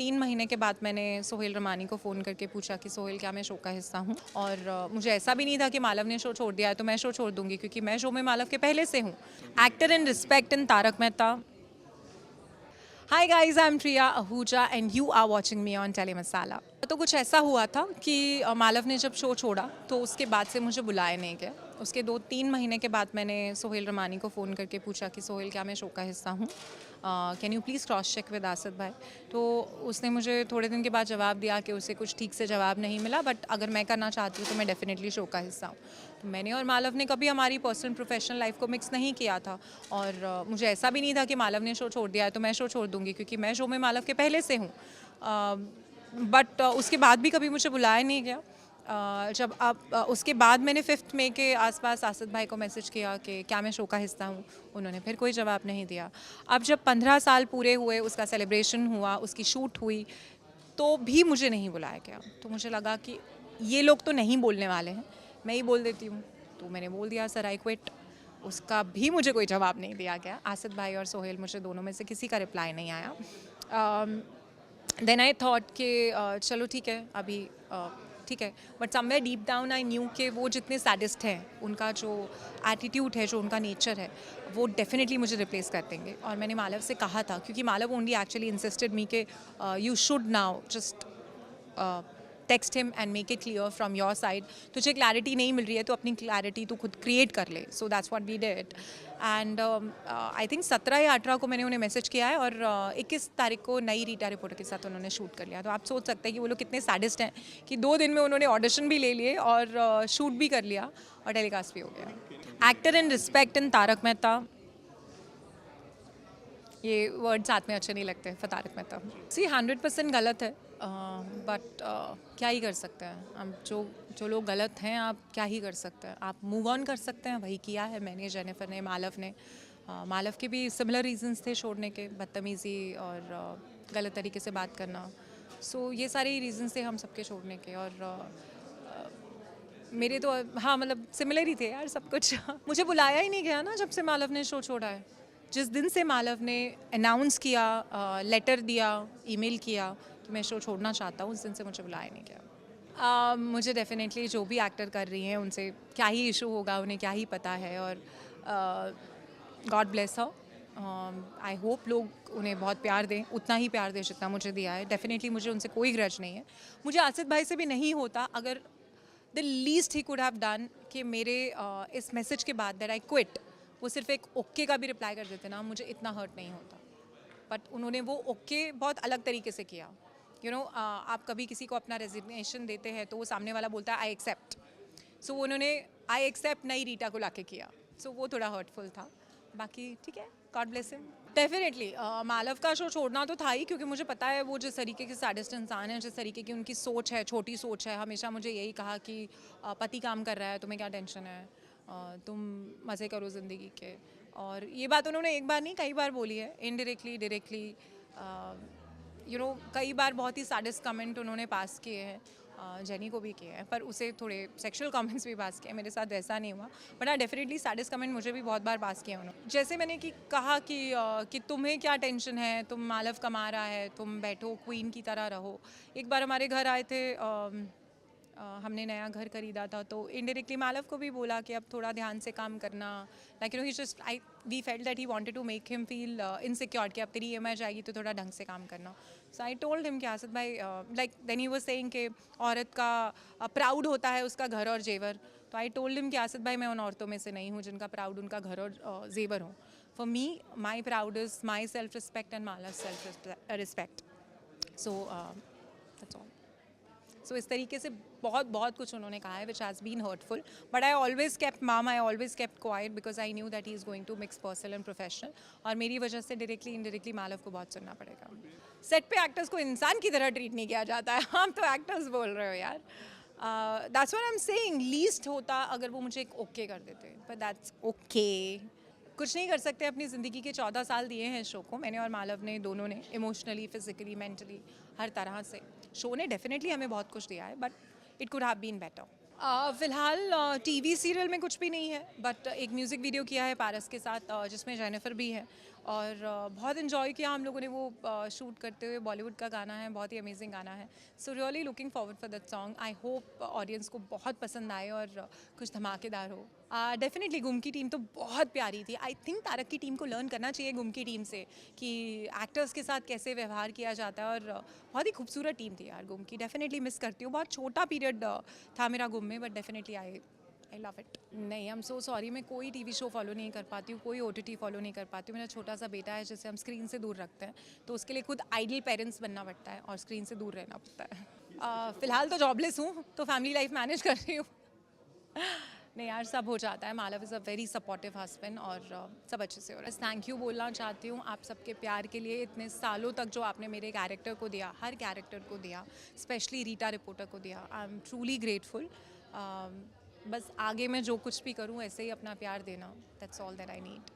3 महीने के बाद मैंने सोहेल रमानी को फ़ोन करके पूछा कि सोहेल क्या मैं शो का हिस्सा हूँ, और मुझे ऐसा भी नहीं था कि मालव ने शो छोड़ दिया है तो मैं शो छोड़ दूंगी, क्योंकि मैं शो में मालव के पहले से हूँ। Actor in respect in Tarak Mehta. Hi guys, I am Priya Ahuja and you are watching me on Telly Masala. तो कुछ ऐसा हुआ था कि मालव ने जब शो छोड़ा तो उसके बाद से मुझे बुलाया नहीं गया। उसके 2-3 महीने के बाद मैंने सोहेल रमानी को फ़ोन करके पूछा कि सोहेल क्या मैं शो का हिस्सा हूँ, can you please cross check with Asif भाई। तो उसने मुझे थोड़े दिन के बाद जवाब दिया कि उसे कुछ ठीक से जवाब नहीं मिला, बट अगर मैं करना चाहती हूँ तो मैं डेफिनेटली शो का हिस्सा हूँ। तो मैंने और मालव ने कभी हमारी पर्सनल प्रोफेशनल लाइफ को मिक्स नहीं किया था, और मुझे ऐसा भी नहीं था कि मालव ने शो छोड़ दिया है तो मैं शो छोड़ दूंगी, क्योंकि मैं शो में मालव के पहले से हूँ। बट उसके बाद भी कभी मुझे बुलाया नहीं गया। जब अब उसके बाद मैंने 5 मई के आसपास आसिफ भाई को मैसेज किया कि क्या मैं शो का हिस्सा हूँ, उन्होंने फिर कोई जवाब नहीं दिया। अब जब 15 साल पूरे हुए, उसका सेलिब्रेशन हुआ, उसकी शूट हुई, तो भी मुझे नहीं बुलाया गया। तो मुझे लगा कि ये लोग तो नहीं बोलने वाले हैं, मैं ही बोल देती हूँ। तो मैंने बोल दिया सर आई क्विट। उसका भी मुझे कोई जवाब नहीं दिया गया। आसिफ भाई और सोहेल, मुझे दोनों में से किसी का रिप्लाई नहीं आया। देन आई थॉट कि चलो ठीक है, अभी ठीक है। But somewhere deep down I knew कि वो जितने सैडिस्ट हैं, उनका जो एटीट्यूड है, जो उनका नेचर है, वो डेफिनेटली मुझे रिप्लेस कर देंगे। और मैंने मालव से कहा था, क्योंकि मालव ओनली एक्चुअली इंसिस्टेड मी कि you should now just text him and make it clear from your side. तुझे क्लैरिटी नहीं मिल रही है तो अपनी क्लैरिटी तू खुद क्रिएट कर ले। So that's what we did. And I think 17 या 18 को मैंने उन्हें मैसेज किया है, और 21 तारीख को नई रीटा रिपोर्टर के साथ उन्होंने शूट कर लिया। तो आप सोच सकते हैं कि वो लोग कितने सैडिस्ट हैं कि 2 दिन में उन्होंने ऑडिशन भी ले लिए और शूट भी कर लिया और टेलीकास्ट भी हो गया। Actor in respect in Tarak Mehta, ये वर्ड साथ में अच्छे नहीं लगते फॉर तारक मेहता। सी 100% गलत है, बट क्या ही कर सकते हैं हम। जो लोग गलत हैं, आप क्या ही कर सकते हैं। आप मूव ऑन कर सकते हैं, वही किया है मैंने, जेनिफर ने, मालव ने। मालव के भी सिमिलर रीजंस थे छोड़ने के, बदतमीज़ी और गलत तरीके से बात करना। सो ये सारे रीजंस थे हम सबके छोड़ने के, और मेरे तो हाँ मतलब सिमिलर ही थे यार सब कुछ। मुझे बुलाया ही नहीं गया ना जब से मालव ने शो छोड़ा है। जिस दिन से मालव ने अनाउंस किया, लेटर दिया, ईमेल किया कि मैं शो छोड़ना चाहता हूँ, उस दिन से मुझे बुलाया नहीं गया। मुझे डेफिनेटली जो भी एक्टर कर रही हैं उनसे क्या ही इशू होगा, उन्हें क्या ही पता है, और God bless her. I hope लोग उन्हें बहुत प्यार दें, उतना ही प्यार दें जितना मुझे दिया है। डेफिनेटली मुझे उनसे कोई ग्रज नहीं है। मुझे आसिफ भाई से भी नहीं होता। अगर the least he could have done कि मेरे इस मैसेज के बाद दैट आई क्विट, वो सिर्फ एक ओके का भी रिप्लाई कर देते ना, मुझे इतना हर्ट नहीं होता। बट उन्होंने वो ओके बहुत अलग तरीके से किया। आप कभी किसी को अपना रेजिग्नेशन देते हैं तो वो सामने वाला बोलता है आई एक्सेप्ट। सो उन्होंने आई एक्सेप्ट नई रीटा को लाके किया। सो वो थोड़ा हर्टफुल था। बाकी ठीक है, God bless him. Definitely Malav का शो छोड़ना तो था ही, क्योंकि मुझे पता है वो जिस तरीके के सैडिस्ट इंसान हैं, जिस तरीके की उनकी सोच है, छोटी सोच है। हमेशा मुझे यही कहा कि पति काम कर रहा है, तुम्हें क्या टेंशन है, तुम मज़े करो ज़िंदगी के। और ये बात उन्होंने एक बार नहीं कई बार बोली है, इनडायरेक्टली डायरेक्टली। कई बार बहुत ही सैडिस्ट कमेंट उन्होंने पास किए हैं, जेनी को भी किए हैं, पर उसे थोड़े सेक्सुअल कमेंट्स भी पास किए। मेरे साथ ऐसा नहीं हुआ, बट हाँ डेफिनेटली सैडिस्ट कमेंट मुझे भी बहुत बार पास किए उन्होंने। जैसे मैंने कहा कि तुम्हें क्या टेंशन है, तुम मालव कमा रहा है, तुम बैठो क्वीन की तरह रहो। एक बार हमारे घर आए थे, हमने नया घर खरीदा था, तो इनडायरेक्टली मालव को भी बोला कि अब थोड़ा ध्यान से काम करना। Like he just we felt that he wanted to make him feel insecure कि अब तेरी ईएमआई जाएगी तो थोड़ा ढंग से काम करना। सो आई टोल्ड हिम कि आसिफ भाई, like then he was saying कि औरत का प्राउड होता है उसका घर और जेवर। तो आई टोल्ड हिम कि आसिफ भाई, मैं उन औरतों में से नहीं हूँ जिनका प्राउड उनका घर और जेवर हो। For me my proud is my self respect and Malav self respect. So that's all. So इस तरीके से बहुत बहुत कुछ उन्होंने कहा है which has been hurtful, but I always kept mum, I always kept quiet, because I knew that he is going to mix personal and professional. और मेरी वजह से डायरेक्टली इनडायरेक्टली मालव को बहुत सुनना पड़ेगा। सेट पे एक्टर्स को इंसान की तरह ट्रीट नहीं किया जाता है। हम तो एक्टर्स बोल रहे हो यार। That's what I am saying. Least होता अगर वो मुझे एक ओके कर देते, बट दैट्स ओके। कुछ नहीं कर सकते। अपनी ज़िंदगी के 14 साल दिए हैं शो को, मैंने और मालव ने, दोनों ने, इमोशनली, फिजिकली, मेंटली, हर तरह से। शो ने डेफिनेटली हमें बहुत कुछ दिया है, but it could have been better. फ़िलहाल टीवी सीरियल में कुछ भी नहीं है, बट एक म्यूज़िक वीडियो किया है पारस के साथ, जिसमें जेनिफर भी है, और बहुत इन्जॉय किया हम लोगों ने वो शूट करते हुए। बॉलीवुड का गाना है, बहुत ही अमेजिंग गाना है। So really looking forward for that song. I hope audience को बहुत पसंद आए और कुछ धमाकेदार हो। डेफिनेटली गुम की टीम तो बहुत प्यारी थी। आई थिंक तारक की टीम को लर्न करना चाहिए गुम की टीम से कि एक्टर्स के साथ कैसे व्यवहार किया जाता है। और बहुत ही खूबसूरत टीम थी यार गुम की। डेफिनेटली मिस करती हूँ। बहुत छोटा पीरियड था मेरा गुम में, but definitely I love it. नहीं, आई एम सो सॉरी, मैं कोई टीवी शो फॉलो नहीं कर पाती हूँ, कोई ओटीटी फॉलो नहीं कर पाती हूँ। मेरा छोटा सा बेटा है जिसे हम स्क्रीन से दूर रखते हैं, तो उसके लिए खुद आइडियल पेरेंट्स बनना पड़ता है और स्क्रीन से दूर रहना पड़ता है। फ़िलहाल तो जॉबलेस हूँ, तो फैमिली लाइफ मैनेज कर रही हूँ। नहीं यार, सब हो जाता है। Malav is a very supportive husband और सब अच्छे से हो रहा है। थैंक यू बोलना चाहती हूँ आप सबके प्यार के लिए, इतने सालों तक जो आपने मेरे कैरेक्टर को दिया, हर कैरेक्टर को दिया, स्पेशली रीटा रिपोर्टर को दिया। I am truly grateful. बस आगे मैं जो कुछ भी करूँ ऐसे ही अपना प्यार देना, that's all that I need.